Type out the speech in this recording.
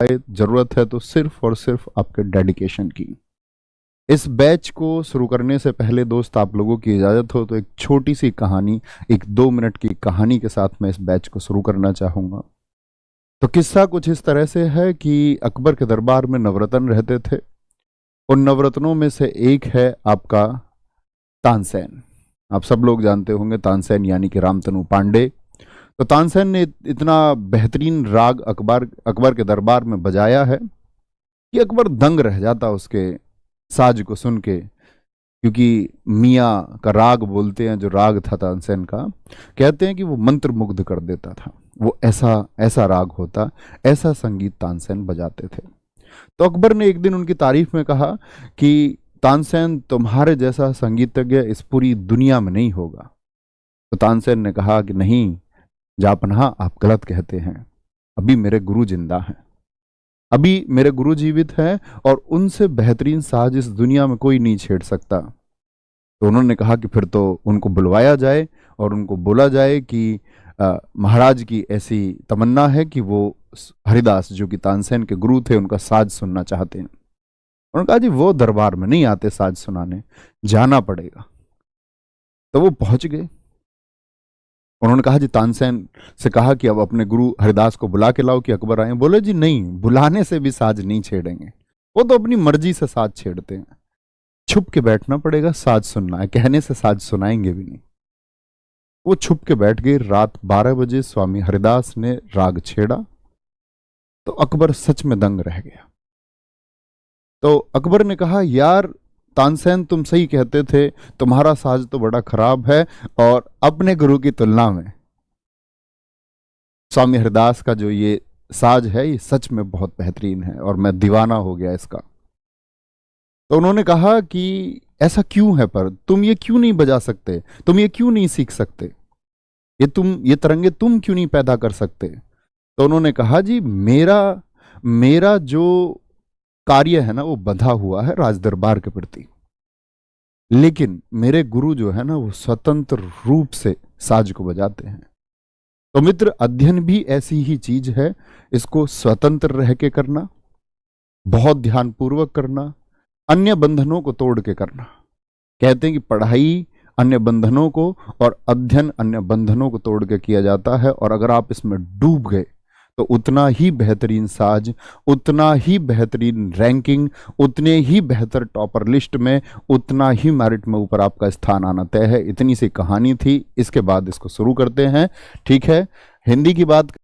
जरूरत है तो सिर्फ और सिर्फ आपके डेडिकेशन की। इस बैच को शुरू करने से पहले दोस्त, आप लोगों की इजाजत हो तो एक छोटी सी कहानी, एक 2 मिनट की कहानी के साथ मैं इस बैच को शुरू करना चाहूंगा। तो किस्सा कुछ इस तरह से है कि अकबर के दरबार में नवरत्न रहते थे। उन नवरत्नों में से एक है आपका तानसेन। आप सब लोग जानते होंगे तानसेन यानी कि रामतनु पांडे। तो तानसेन ने इतना बेहतरीन राग अकबर के दरबार में बजाया है कि अकबर दंग रह जाता उसके साज को सुन के, क्योंकि मियाँ का राग बोलते हैं, जो राग था तानसेन का, कहते हैं कि वो मंत्र मुग्ध कर देता था। वो ऐसा ऐसा राग होता, ऐसा संगीत तानसेन बजाते थे। तो अकबर ने एक दिन उनकी तारीफ में कहा कि तानसेन, तुम्हारे जैसा संगीतज्ञ इस पूरी दुनिया में नहीं होगा। तो तानसेन ने कहा कि नहीं जापनाह, आप गलत कहते हैं। अभी मेरे गुरु जिंदा हैं, अभी मेरे गुरु जीवित हैं और उनसे बेहतरीन साज इस दुनिया में कोई नहीं छेड़ सकता। तो उन्होंने कहा कि फिर तो उनको बुलवाया जाए और उनको बोला जाए कि महाराज की ऐसी तमन्ना है कि वो हरिदास, जो कि तानसेन के गुरु थे, उनका साज सुनना चाहते हैं। उन्होंने कहा जी वो दरबार में नहीं आते साज सुनाने, जाना पड़ेगा। तो वो पहुंच गए। उन्होंने कहा जी, तानसेन से कहा कि अब अपने गुरु हरिदास को बुला के लाओ कि अकबर आए। बोले जी नहीं, बुलाने से भी साज नहीं छेड़ेंगे, वो तो अपनी मर्जी से साज छेड़ते हैं। छुप के बैठना पड़ेगा, साज सुनना है, कहने से साज सुनाएंगे भी नहीं। वो छुप के बैठ गए। रात 12 बजे स्वामी हरिदास ने राग छेड़ा तो अकबर सच में दंग रह गया। तो अकबर ने कहा, यार तानसेन, तुम सही कहते थे, तुम्हारा साज तो बड़ा खराब है और अपने गुरु की तुलना में स्वामी हरिदास का जो ये साज है ये सच में बहुत बेहतरीन है और मैं दीवाना हो गया इसका। तो उन्होंने कहा कि ऐसा क्यों है, पर तुम ये क्यों नहीं बजा सकते, तुम ये क्यों नहीं सीख सकते, ये तरंगे तुम क्यों नहीं पैदा कर सकते। तो उन्होंने कहा जी, मेरा जो कार्य है ना वो बंधा हुआ है राजदरबार के प्रति, लेकिन मेरे गुरु जो है ना वो स्वतंत्र रूप से साज को बजाते हैं। तो मित्र, अध्ययन भी ऐसी ही चीज है, इसको स्वतंत्र रह के करना, बहुत ध्यानपूर्वक करना, अन्य बंधनों को तोड़ के करना। कहते हैं कि पढ़ाई अन्य बंधनों को और अध्ययन अन्य बंधनों को तोड़ के किया जाता है, और अगर आप इसमें डूब गए तो उतना ही बेहतरीन साज, उतना ही बेहतरीन रैंकिंग, उतने ही बेहतर टॉपर लिस्ट में, उतना ही मेरिट में ऊपर आपका स्थान आना तय है। इतनी सी कहानी थी। इसके बाद इसको शुरू करते हैं, ठीक है। हिंदी की बात